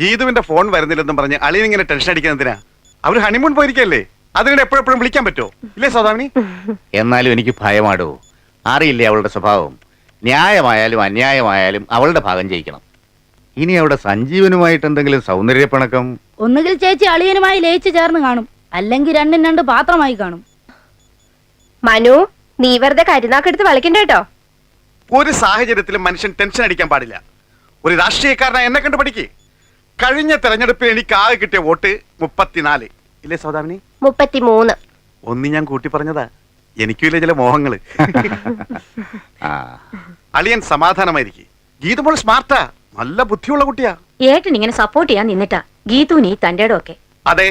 ഗീതുവിന്റെ phone വരുന്നില്ലെന്നും പറഞ്ഞ് അളിയൻ ഇങ്ങനെ ടെൻഷൻ അടിക്കുന്നതിനാ? അവര് ഹണിമൂൺ പോയിരിക്കല്ലേ, അതിനിടെ എപ്പോഴെപ്പോഴും വിളിക്കാൻ പറ്റുമോ? ഇല്ലേ സൗദാമിനി? എന്നാലും എനിക്ക് ഭയമാടോ. അറിയില്ലേ അവളുടെ സ്വഭാവം. ന്യായമായാലും അന്യായമായാലും അവളുടെ ഭാഗം ജയിക്കണം. ഇനി അവിടെ സഞ്ജീവനുമായിട്ട് എന്തെങ്കിലും സൗന്ദര്യപ്പിണക്കം? ഒന്നുകിൽ ചേച്ചി അളിയനുമായി ലയിച്ചു ചേർന്ന് കാണും, അല്ലെങ്കിൽ രണ്ടും രണ്ട് പാത്രമായി കാണും. മനു, നീ വെറുതെ കരുനാക്കെടുത്ത് വിളിക്കണ്ട കേട്ടോ. ഒരു സാഹചര്യത്തിലും മനുഷ്യൻ ടെൻഷൻ അടിക്കാൻ പാടില്ല. ഒരു രാഷ്ട്രീയക്കാരനായ എന്നെ കണ്ട് പഠിക്കേ. കഴിഞ്ഞ തെരഞ്ഞെടുപ്പിൽ എനിക്ക് ആകെ കിട്ടിയ വോട്ട് 34. ഇല്ലേ സൗദാമിനി? 33. ഒന്ന് ഞാൻ കൂട്ടി പറഞ്ഞതാ. എനിക്കില്ലേ ചില മോഹങ്ങള്. അളിയൻ സമാധാനമായിരിക്കും. ഗീതുമോൾ സ്മാർട്ടാ, നല്ല ബുദ്ധിയുള്ള കുട്ടിയാ. ഏട്ടൻ ഇങ്ങനെ സപ്പോർട്ട് ചെയ്യാൻ നിന്നിട്ടാ ഗീതു നീ തന്റെ ഒക്കെ. അതെ,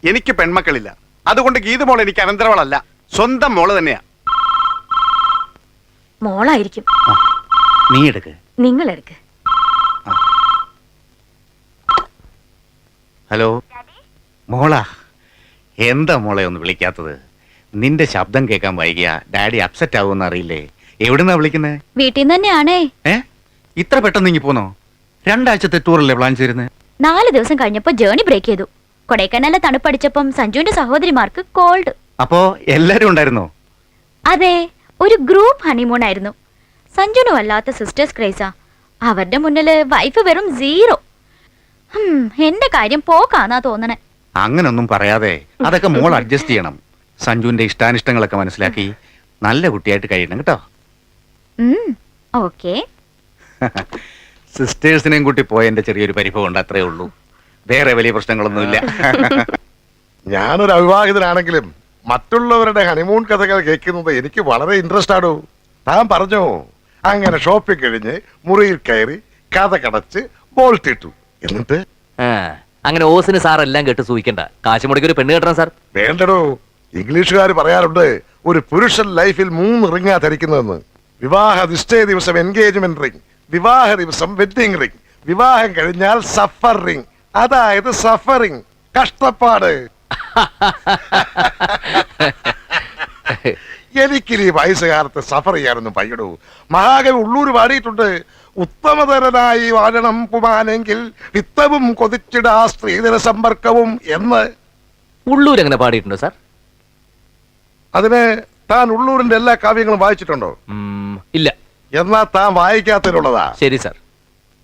എനിക്ക് പെൺമക്കളില്ല. അതുകൊണ്ട് ഗീതുമോൾ എനിക്ക് അനന്തരവളല്ല, സ്വന്തം മോള് തന്നെയാ. മോളായിരിക്കും. നീ എടുക്ക്. നിങ്ങൾ എടുക്ക്. ഹലോ മോളാ, എന്താ മോളെ ഒന്ന് വിളിക്കാത്തത്? നിന്റെ ശബ്ദം കേൾക്കാൻ വൈകിയ ഡാഡി അപ്സെറ്റ് ആവുമെന്ന് അറിയില്ലേ? എവിടുന്നാ വിളിക്കുന്നേ? വീട്ടിൽ നിന്ന് തന്നെയാണേ. ഇത്ര പെട്ടെന്ന് ഇങ്ങി പോന്നോ? 2 ആഴ്ചത്തെ ടൂറല്ലേ പ്ലാൻ ചെയ്തിരുന്നത്? 4 ദിവസം കഴിഞ്ഞപ്പോ ജേണി ബ്രേക്ക് ചെയ്തു. കൊടൈക്കനാലിലെ തണുപ്പടിച്ചപ്പം സഞ്ജുവിന്റെ സഹോദരിമാർക്ക് കോൾഡ്. അപ്പോ എല്ലാരും ഉണ്ടായിരുന്നോ? അതെ, ഒരു ഗ്രൂപ്പ് ഹണിമൂൺ ആയിരുന്നു. സഞ്ജുനും അല്ലാത്ത സിസ്റ്റേഴ്സ് ക്രേസാ. അവരുടെ മുന്നില് വൈഫ് വെറും 0. എന്റെ കാര്യം പോക്കാന്നാ തോന്നണേ. അങ്ങനൊന്നും പറയാതെ അതൊക്കെ മോൾ അഡ്ജസ്റ്റ് ചെയ്യണം. സഞ്ജുവിന്റെ ഇഷ്ടാനിഷ്ടങ്ങളൊക്കെ മനസ്സിലാക്കി നല്ല കുട്ടിയായിട്ട് കഴിയണം കേട്ടോ. ഓക്കേ. സിസ്റ്റേഴ്സിനെയും കൂട്ടി പോയ എന്റെ ചെറിയൊരു പരിഭവം ഉണ്ട്, അത്രേ ഉള്ളൂ. വേറെ വലിയ പ്രശ്നങ്ങളൊന്നുമില്ല. ഞാനൊരു അവിവാഹിതനാണെങ്കിലും മറ്റുള്ളവരുടെ ഹണിമൂൺ കഥകൾ കേൾക്കുന്നത് എനിക്ക് വളരെ ഇൻട്രസ്റ്റ് ആണോ. താൻ പറഞ്ഞോ, അങ്ങനെ ഷോപ്പിംഗ് കഴിഞ്ഞ് മുറിയിൽ കയറി കഥ കടച്ച് ബോൾട്ടിട്ടു. എന്നിട്ട് അങ്ങനെ ഓസിന് സാർ എല്ലാം കേട്ട് സൂഹിക്കണ്ട. കാശ് മുടക്കി ഒരു പെണ്ണ് കെട്ടണം സാർ. വേണ്ടടോ, ഇംഗ്ലീഷുകാർ പറയാറുണ്ട് ഒരു പുരുഷൻ ലൈഫിൽ 3 റിങ്ങാ ധരിക്കുന്നതെന്ന്. വിവാഹ നിശ്ചയ ദിവസം എൻഗേജ്മെന്റ് റിംഗ്, വിവാഹ ദിവസം വെഡിങ് റിംഗ്, വിവാഹം കഴിഞ്ഞാൽ സഫർ റിംഗ്, അതായത് സഫറിംഗ്, കഷ്ടപ്പാട്. എനിക്കിനി വയസ്സുകാലത്ത് സഫർ ചെയ്യാനൊന്നും പയ്യടൂ. മഹാകവി ഉള്ളൂർ പാടിയിട്ടുണ്ട്, ഉത്തമതരനായി വാഴണം പുമാനെങ്കിൽ വിത്തവും കൊതിച്ചിടാ സ്ത്രീധന സമ്പർക്കവും എന്ന്. ഉള്ളൂർ അങ്ങനെ പാടിയിട്ടുണ്ടോ സാർ? അതിന് താൻ ഉള്ളൂരിന്റെ എല്ലാ കാവ്യങ്ങളും വായിച്ചിട്ടുണ്ടോ? ഇല്ല. എന്നാ താൻ വായിക്കാത്തതിനുള്ളതാ. ശരി സാർ.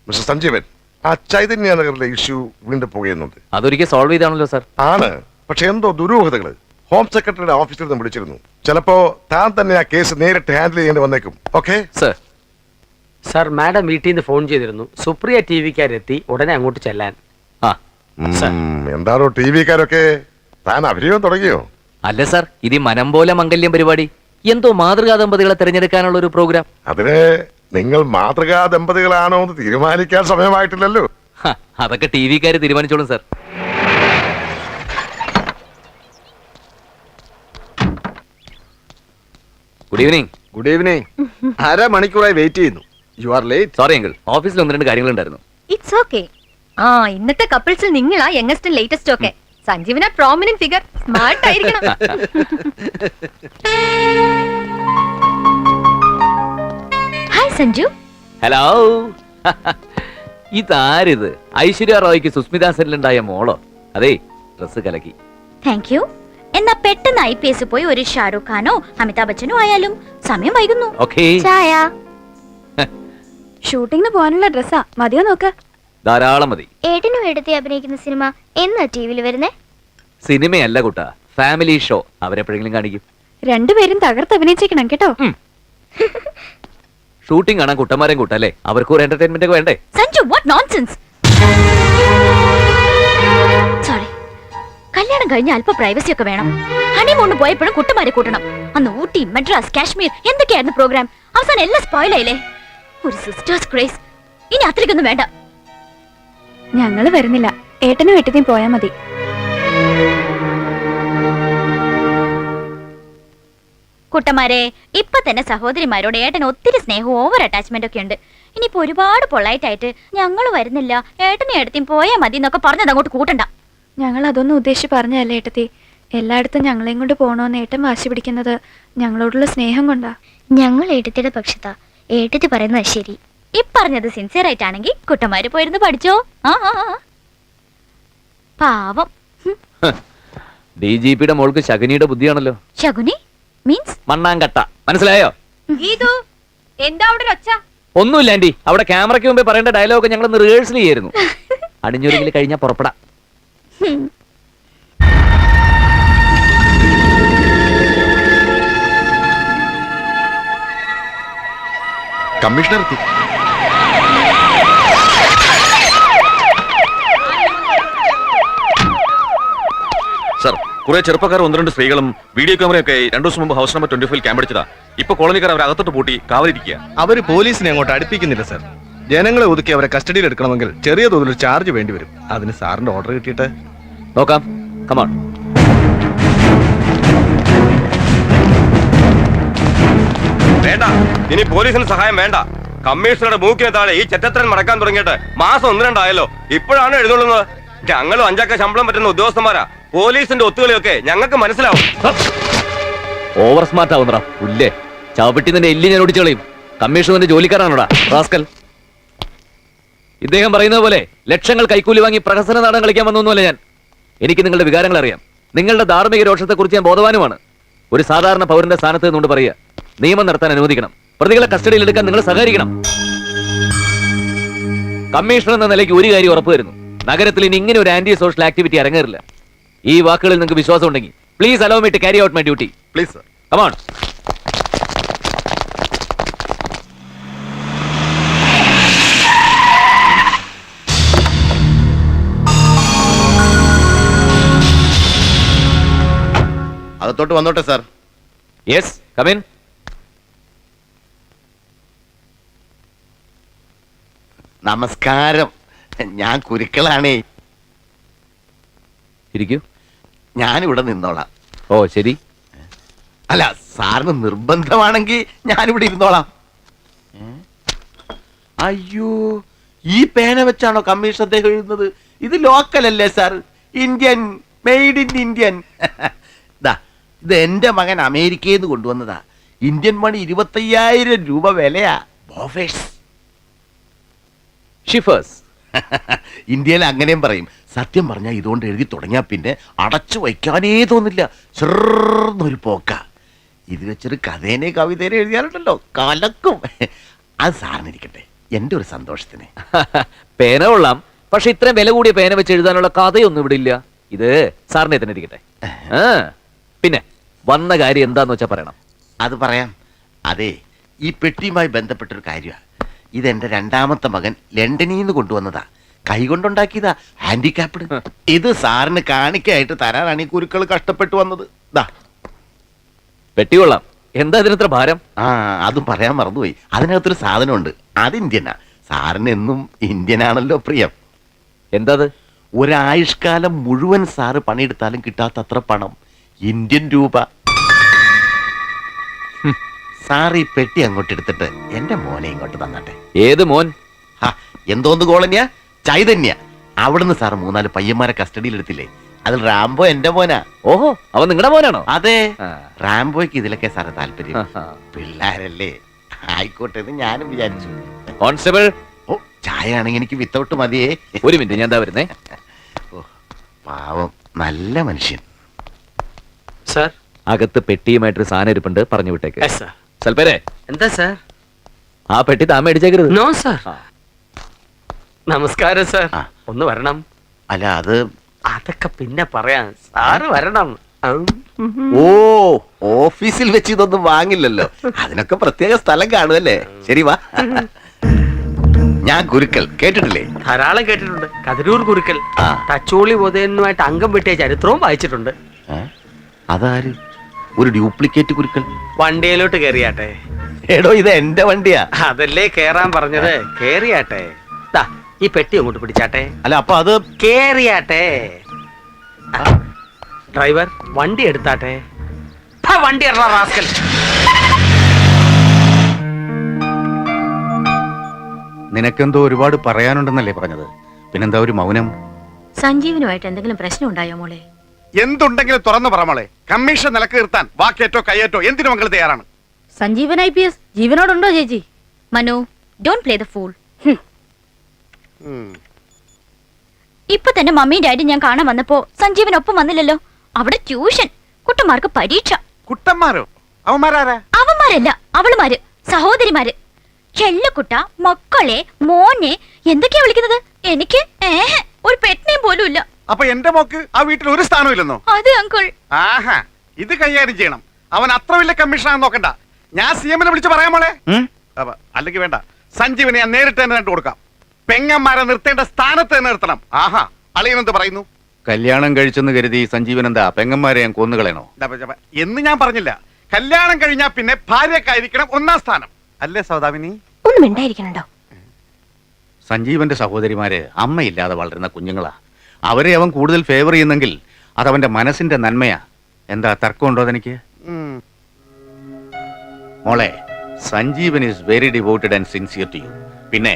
മിസ്റ്റർ സഞ്ജീവൻ, ആ ചൈതന്യ നഗറിലെ ഇഷ്യൂ വീണ്ടും പോകുന്നുണ്ട്. അതൊരിക്കൽ സോൾവ് ചെയ്താണല്ലോ സാർ. ആണ്, പക്ഷെ എന്തോ ദുരൂഹതകള്. ഹോം സെക്രട്ടറിയുടെ ഓഫീസിൽ നിന്ന് വിളിച്ചിരുന്നു. ചിലപ്പോ താൻ തന്നെ ആ കേസ് നേരിട്ട് ഹാൻഡിൽ ചെയ്യേണ്ടി വന്നേക്കും. Okay sir. സാർ, മാഡം വീട്ടിൽ നിന്ന് ഫോൺ ചെയ്തിരുന്നു. സുപ്രിയ ടിവിക്കാരെത്തി ഉടനെ അങ്ങോട്ട് ചെല്ലാൻ. എന്താണോ ടിവിക്കാരൊക്കെ? താൻ അഭിനയം തുടങ്ങിയോ? അല്ല സാർ, ഇത് മനം പോലെ മംഗല്യം പരിപാടി. എന്തോ മാതൃകാ ദമ്പതികളെ തിരഞ്ഞെടുക്കാനുള്ള ഒരു പ്രോഗ്രാം. അതിന് നിങ്ങൾ മാതൃകാ ദമ്പതികളാണോ എന്ന് തീരുമാനിക്കാൻ സമയമായിട്ടില്ലല്ലോ. അതൊക്കെ ടിവിക്കാര് തീരുമാനിച്ചോളും sir. Good evening. Good evening. 1/2 മണിക്കൂറായി വെയിറ്റ് ചെയ്യുന്നു. You are late. Sorry uncle, ഓഫീസിൽ 1-2 കാര്യങ്ങളുണ്ടായിരുന്നു. It's okay. ഇന്നത്തെ കപ്പിൾസിൽ നിങ്ങളാ യങ്ങസ്റ്റും ലേറ്റസ്റ്റും ഒക്കെ. സഞ്ജീവന പ്രോമിനന്റ് ഫിഗർ, സ്മാർട്ട് ആയിരിക്കണം. ഹായ് സഞ്ജു. ഹലോ. ഇതാരിത്? ഐശ്വര്യ റോയ്ക്ക് സുസ്മിതാ സെല്ലുണ്ടായ മോളോ? അതെ, ഡ്രസ് കലക്കി. Thank you. എന്നാ പെട്ടെന്ന് IPS പോയി ഒരു ഷാരൂഖ് ഖാനോ അമിതാഭ് ബച്ചനോ ആയാലും. സമയം വൈകുന്നു. ഓക്കേ. ചായ. ഷൂട്ടിങ്ങിന് പോകാനുള്ള ഡ്രസ്സാ, മതിയോ നോക്ക്? ധാരാളം മതി. ഏട്ടനും എടുത്തി അഭിനയിക്കുന്ന സിനിമ എന്നാ ടിവിയിൽ വരുന്നേ? സിനിമയല്ല കുട്ടാ, ഫാമിലി ഷോ. അവരെപ്പോഴെങ്കിലും കാണിക്കും. രണ്ടുപേരും തകർത്ത് അഭിനയിച്ചേക്കണം കേട്ടോ. ഷൂട്ടിംഗ് കാണാൻ കുട്ടന്മാരെയും കൂട്ടല്ലേ, അവർക്ക് ഒരു എന്റർടൈൻമെന്റ് ഒക്കെ വേണ്ടേ? Sanju, what nonsense. സോറി. കല്യാണം കഴിഞ്ഞ അല്പ പ്രൈവസി ഒക്കെ വേണം. ഹണിമൂണ് പോയപ്പോഴും കുട്ടന്മാരെ കൂട്ടണം. അന്ന് ഊട്ടി, മദ്രാസ്, കാശ്മീർ എന്തൊക്കെയായിരുന്നു പ്രോഗ്രാം. അവസാനം എല്ലാം സ്പോയിലായില്ലേ. ഒരു സിസ്റ്റേഴ്സ് ക്രേസ്. ഇനി അത്രയ്ക്കൊന്നും വേണ്ട. ഞങ്ങള് വരുന്നില്ല, ഏട്ടനും ഏട്ടനെയും പോയാ മതി. കുട്ടന്മാരെ, ഇപ്പൊ തന്നെ സഹോദരിമാരോട് ഏട്ടൻ ഒത്തിരി സ്നേഹവും ഓവർ അറ്റാച്ച്മെന്റ് ഒക്കെ ഉണ്ട്. ഇനിയിപ്പോ ഒരുപാട് പൊളൈറ്റ് ആയിട്ട് ഞങ്ങൾ വരുന്നില്ല, ഏട്ടനും ഏട്ടത്തിയും പോയാ മതി എന്നൊക്കെ പറഞ്ഞത് അങ്ങോട്ട് കൂട്ടണ്ട. ഞങ്ങൾ അതൊന്നും ഉദ്ദേശിച്ച് പറഞ്ഞതല്ലേ ഏട്ടത്തി. എല്ലായിടത്തും ഞങ്ങളെയും കൊണ്ട് പോണോന്ന് ഏട്ടൻ വാശി പിടിക്കുന്നത് ഞങ്ങളോടുള്ള സ്നേഹം കൊണ്ടാ. ഞങ്ങൾ ഏട്ടത്തിയുടെ പക്ഷത്താ. ഏട്ടത്തി പറയുന്നത് ശരി. ഈ പറഞ്ഞത് സിൻസിയർ ആയിട്ടാണെങ്കിൽ കുട്ടന്മാര് പോയിരുന്ന് പഠിച്ചോ. പാവം. DGP യുടെ മോൾക്ക് ശകുനിയുടെ ബുദ്ധിയാണല്ലോ. ശകുനി മീൻസ് മണ്ണാങ്കട്ട, മനസ്സിലായോ? എന്താ അവിടെ ഒച്ച? ഒന്നുമില്ല ആന്റി, അവിടെ ക്യാമറയ്ക്ക് മുമ്പേ പറയേണ്ട ഡയലോഗ് ഞങ്ങളൊന്ന് റിഹേഴ്സൽ ചെയ്യായിരുന്നു. അടിഞ്ഞൊരുങ്ങിൽ കഴിഞ്ഞാൽ പുറപ്പെടാം. കമ്മീഷണർ എത്തി. സർ, കുറെ ചെറുപ്പക്കാർ 1-2 സ്ത്രീകളും വീഡിയോ ക്യാമറയൊക്കെ 2 ദിവസം മുമ്പ് ഹൗസ് നമ്പർ 25 ക്യാമ്പടിച്ചതാ. ഇപ്പൊ കോളനിക്കാർ അവരെ അകത്തോട്ട് പൂട്ടി കാവലിരിക്കുക. അവര് പോലീസിനെ അങ്ങോട്ട് അടുപ്പിക്കുന്നില്ല സർ. ജനങ്ങളെ ഒതുക്കി അവരെ കസ്റ്റഡിയിൽ എടുക്കണമെങ്കിൽ ചെറിയ തോതിൽ ചാർജ് വേണ്ടി വരും. അതിന് സാറിന്റെ ഓർഡർ കിട്ടിയിട്ട് നോക്കാം. കമോൺ. വേണ്ട, ഇനി പോലീസിന് സഹായം വേണ്ട. കമ്മീഷണറുടെ മൂക്കിന് താഴെ ഈ ചെറ്റത്രൻ മടക്കാൻ തുടങ്ങിയിട്ട് മാസം 1-2 ആയല്ലോ. ഇപ്പോഴാണ് എഴുതുള്ളത്. ഞങ്ങളും 5 ശമ്പളം പറ്റുന്ന ഉദ്യോഗസ്ഥന്മാരാ. പോലീസിന്റെ ഒത്തുകളിയൊക്കെ ഞങ്ങൾക്ക് മനസ്സിലാവും. ഓവർ സ്മാർട്ട് ആവുന്നടാ പുല്ലേ. ചവിട്ടി നിന്റെ എല്ലി ഞാൻ ഓടിച്ചു കളയും. കമ്മീഷണറിന്റെ ജോലിക്കാരാണോടാ റാസ്കൽ. ഇദ്ദേഹം പറയുന്നത് പോലെ ലക്ഷങ്ങൾ കൈക്കൂലി വാങ്ങി പ്രഹസന നാടകം കളിക്കാൻ വന്നൊന്നുമല്ല ഞാൻ. എനിക്ക് നിങ്ങളുടെ വികാരങ്ങൾ അറിയാം. നിങ്ങളുടെ ധാർമ്മിക രോഷത്തെക്കുറിച്ച് ഞാൻ ബോധവാനുമാണ്. ഒരു സാധാരണ പൗരന്റെ സ്ഥാനത്ത് നിന്നുകൊണ്ട് പറയുക, നിയമം നടത്താൻ അനുവദിക്കണം. പ്രതികളെ കസ്റ്റഡിയിൽ എടുക്കാൻ നിങ്ങൾ സഹകരിക്കണം. കമ്മീഷണർ എന്ന നിലയ്ക്ക് ഒരു കാര്യം ഉറപ്പുവരുന്നു, നഗരത്തിൽ ഇനി ഇങ്ങനെ ഒരു ആന്റി സോഷ്യൽ ആക്ടിവിറ്റി അരങ്ങേറില്ല. ഈ വാക്കുകളിൽ നിങ്ങൾക്ക് വിശ്വാസം ഉണ്ടെങ്കിൽ please allow me to carry out my duty. Please sir. Come on. അകത്തോട്ട് വന്നോട്ടെ സാർ. Yes, come in. നമസ്കാരം. ഞാൻ കുരുക്കളാണേ. ഇരിക്കൂ. ഞാനിവിടെ നിന്നോളാം. ഓ ശരി. അല്ല, സാറിന് നിർബന്ധമാണെങ്കിൽ ഞാനിവിടെ ഇരുന്നോളാം. അയ്യോ, ഈ പേന വെച്ചാണോ കമ്മീഷൻ അദ്ദേഹം എഴുതുന്നത്? ഇത് ലോക്കൽ അല്ലേ sir? Indian, made in Indian. ഇത് എന്റെ മകൻ അമേരിക്കയിൽ നിന്ന് കൊണ്ടുവന്നതാ. ഇന്ത്യൻ മണി 25,000 രൂപ വിലയാ. ബോഫേഴ്സ്. ഷിഫേഴ്സ്. ഇന്ത്യയിൽ അങ്ങനെയും പറയും. സത്യം പറഞ്ഞാൽ ഇതുകൊണ്ട് എഴുതി തുടങ്ങിയാൽ പിന്നെ അടച്ചു വയ്ക്കാനേ തോന്നില്ല. ചെറുന്നൊരു പോക്ക. ഇത് വെച്ചൊരു കഥേനെ കവിതേനെ എഴുതിയാലുണ്ടല്ലോ കലക്കും. അത് സാറിനിരിക്കട്ടെ, എന്റെ ഒരു സന്തോഷത്തിന്. പേന കൊള്ളാം, പക്ഷെ ഇത്രയും വില കൂടിയ പേന വെച്ച് എഴുതാനുള്ള കഥയൊന്നും ഇവിടെ ഇല്ല. ഇത് സാറിനെ തന്നെ ഇരിക്കട്ടെ. പിന്നെ വന്ന കാര്യം എന്താന്ന് വെച്ചാ പറയണം. അത് പറയാം. അതെ, ഈ പെട്ടിയുമായി ബന്ധപ്പെട്ടൊരു കാര്യമാണ്. ഇതെന്റെ 2ാമത്തെ മകൻ ലണ്ടനിൽ നിന്ന് കൊണ്ടുവന്നതാ. കൈകൊണ്ടുണ്ടാക്കിയതാ, ഹാൻഡിക്യാപ്ഡ്. ഇത് സാറിന് കാണിക്കായിട്ട് തരാനാണ് ഈ കുരുക്കൾ കഷ്ടപ്പെട്ടു വന്നത്. പെട്ടി കൊള്ളാം. എന്താ ഇതിനത്ര ഭാരം? അതും പറയാൻ മറന്നുപോയി. അതിനകത്തൊരു സാധനമുണ്ട്. അത് ഇന്ത്യനാ. സാറിന് എന്നും ഇന്ത്യനാണല്ലോ പ്രിയം. എന്താ? ഒരായുഷ്കാലം മുഴുവൻ സാറ് പണിയെടുത്താലും കിട്ടാത്തത്ര പണം. ഇന്ത്യൻ രൂപ. സാറ് ഈ പെട്ടി അങ്ങോട്ട് എടുത്തിട്ട് എന്റെ മോനെ ഇങ്ങോട്ട് തന്നട്ടെ. ഏത് മോൻ? എന്തോന്ന് കോളനിയ? ചൈതന്യ. അവിടുന്ന് സാറ് 3-4 പയ്യന്മാരെ കസ്റ്റഡിയിൽ എടുത്തില്ലേ? അതിൽ റാംബോ എന്റെ മോനാ. ഓഹോ, അവൻ നിങ്ങളുടെ മോനാണോ? അതെ. റാംബോയ്ക്ക് ഇതിലൊക്കെ സാറ് താല്പര്യം. പിള്ളേരല്ലേ, ആയിക്കോട്ടെ എന്ന് ഞാനും വിചാരിച്ചു. കോൺസ്റ്റബിൾ. ഓ, ചായ ആണെങ്കിൽ എനിക്ക് വിത്തൗട്ട് മതിയേ. ഒരു മിനിറ്റ്, ഞാൻ എന്താ വരുന്നേ. പാവം, നല്ല മനുഷ്യൻ. സർ, അകത്ത് പെട്ടിയുമായിട്ടൊരു സാധനം ഇരിപ്പുണ്ട്, പറഞ്ഞു വിട്ടേക്ക്. സൽപ്പേരെ. എന്താ സർ? ആ പെട്ടി താൻ മേടിച്ചേക്കരുത്. No sir. നമസ്കാരം സർ. ഒന്ന് വരണം. അല്ല, അതൊക്കെ പിന്നെ പറയാം. സാറ് വരണം. ഓ, ഓഫീസിൽ വെച്ച് ഇതൊന്നും വാങ്ങില്ലല്ലോ. അതിനൊക്കെ പ്രത്യേക സ്ഥലം കാണുമല്ലേ? ശരി, വാ. ഞാൻ കുരുക്കൾ കേട്ടിട്ടില്ലേ? ധാരാളം കേട്ടിട്ടുണ്ട്. കതിരൂർ കുരുക്കൽ, തച്ചോളി ഉദയനുമായിട്ട് അംഗം വെട്ടിയ ചരിത്രവും വായിച്ചിട്ടുണ്ട്. അതാര്? ഒരു ഡ്യൂപ്ലിക്കേറ്റ് കുരുക്കൾ. വണ്ടിയിലോട്ട് കേറിയാട്ടെ. എടോ, ഇത് എന്റെ വണ്ടിയാ. അതല്ലേ കേറാൻ പറഞ്ഞത്. കേറിയാട്ടെ. ഈ പെട്ടി അങ്ങോട്ട് പിടിച്ചാട്ടെ. അല്ല, അപ്പൊ അത് കേറിയാട്ടെ. ഡ്രൈവർ, വണ്ടി എടുത്താട്ടെ. വണ്ടി റാസ്കൽ. നിനക്കെന്തോ ഒരുപാട് പറയാനുണ്ടെന്നല്ലേ പറഞ്ഞത്? പിന്നെന്താ ഒരു മൗനം? സഞ്ജീവനുമായിട്ട് എന്തെങ്കിലും പ്രശ്നം ഉണ്ടായോ മോളെ? എന്തുണ്ടെങ്കിലും തുറന്നു പറ മോളെ. കമ്മീഷൻ നിലക്ക് നിർത്താൻ വാക്കേറ്റോ കയ്യേറ്റോ എന്തിനു മക്കൾ തയ്യാറാണ്. സഞ്ജീവൻ IPS ജീവനോടുണ്ടോ ചേച്ചി? Manu, don't play the fool. ഇപ്പൊ തന്നെ മമ്മിയും ഡാഡിയും ഞാൻ കാണാൻ വന്നപ്പോ സഞ്ജീവൻ ഒപ്പം വന്നില്ലല്ലോ. അവിടെ ട്യൂഷൻ, കുട്ടന്മാർക്ക് പരീക്ഷ. കുട്ടന്മാരോ? അവന്മാരാരാ? അവന്മാരല്ല, അവളുമാര്, സഹോദരിമാര്. ചെല്ലക്കുട്ട, മക്കളെ, മോനെ എന്തൊക്കെയാ വിളിക്കുന്നത്? എനിക്ക് ഒരു പെറ്റിനെയും പോലും ഇല്ല. അപ്പൊ എന്റെ മോക്ക് ആ വീട്ടിൽ ഒരു സ്ഥാനം ഇല്ലെന്നോ? അതെ അങ്കിൾ. ആഹാ, ഇത് കൈകാര്യം ചെയ്യണം. അവൻ അത്ര വലിയ കമ്മീഷനാണെന്ന് നോക്കണ്ട. ഞാൻ CM-നെ വിളിച്ച് പറയാൻ മോളെ. അല്ലെങ്കിൽ വേണ്ട, സഞ്ജീവനെ ഞാൻ നേരിട്ട് തന്നെ കണ്ടു കൊടുക്കാം. പെങ്ങന്മാരെ നിർത്തേണ്ട സ്ഥാനത്ത് തന്നെ നിർത്തണം. ആഹാ, അളിയനെന്ത് പറയുന്നു? കല്യാണം കഴിച്ചെന്ന് കരുതി സഞ്ജീവൻ എന്താ പെങ്ങന്മാരെ ഞാൻ കൊന്നുകളയണോ എന്ന് ഞാൻ പറഞ്ഞില്ല. കല്യാണം കഴിഞ്ഞാൽ പിന്നെ ഭാര്യക്കായിരിക്കണം ഒന്നാം സ്ഥാനം, അല്ലേ സൗദാമിനി? ഒന്നും ഉണ്ടായിരിക്കണോ? സഞ്ജീവന്റെ സഹോദരിമാര് അമ്മയില്ലാതെ വളരുന്ന കുഞ്ഞുങ്ങളാ. അവരെ അവൻ കൂടുതൽ ഫേവർ ചെയ്യുന്നെങ്കിൽ അതവന്റെ മനസ്സിന്റെ നന്മയാ. എന്താ തർക്കമുണ്ടോ അതെനിക്ക്? മോളെ, Sanjeevan is very devoted and sincere to you. പിന്നെ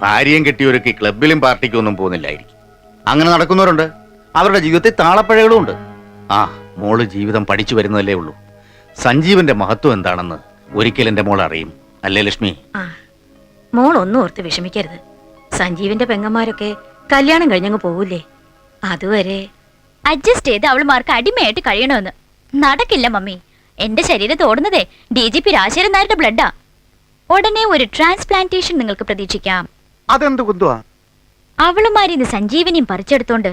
ഭാര്യയും കെട്ടിയൊരുക്കി ക്ലബിലും പാർട്ടിക്കും ഒന്നും പോകുന്നില്ലായിരിക്കും. അങ്ങനെ നടക്കുന്നവരുണ്ട്. അവരുടെ ജീവിതത്തിൽ താളപ്പഴകളും ഉണ്ട്. ആ, മോള് ജീവിതം പഠിച്ചു വരുന്നതല്ലേ ഉള്ളൂ. സഞ്ജീവന്റെ മഹത്വം എന്താണെന്ന് ഒരിക്കൽ എന്റെ മോൾ അറിയും, അല്ലേ ലക്ഷ്മി? മോൾ ഒന്നും ഓർത്ത് വിഷമിക്കരുത്. സഞ്ജീവിന്റെ പെങ്ങന്മാരൊക്കെ കല്യാണം കഴിഞ്ഞങ്ങ് പോകൂലേ. അതുവരെ അഡ്ജസ്റ്റ് ചെയ്ത് അവളുമാർക്ക് അടിമയായിട്ട് കഴിയണമെന്ന് നടക്കില്ല മമ്മി. എന്റെ ശരീരത്ത് ഓടുന്നതേ DGP രാജശേഖരൻ നായരുടെ ബ്ലഡാ. ഉടനെ ഒരു ട്രാൻസ്പ്ലാന്റേഷൻ നിങ്ങൾക്ക് പ്രതീക്ഷിക്കാം. അതെന്ത് കുന്തുവാ? അവളുമാരിന്ന് സഞ്ജീവനിയും പറിച്ചെടുത്തോണ്ട്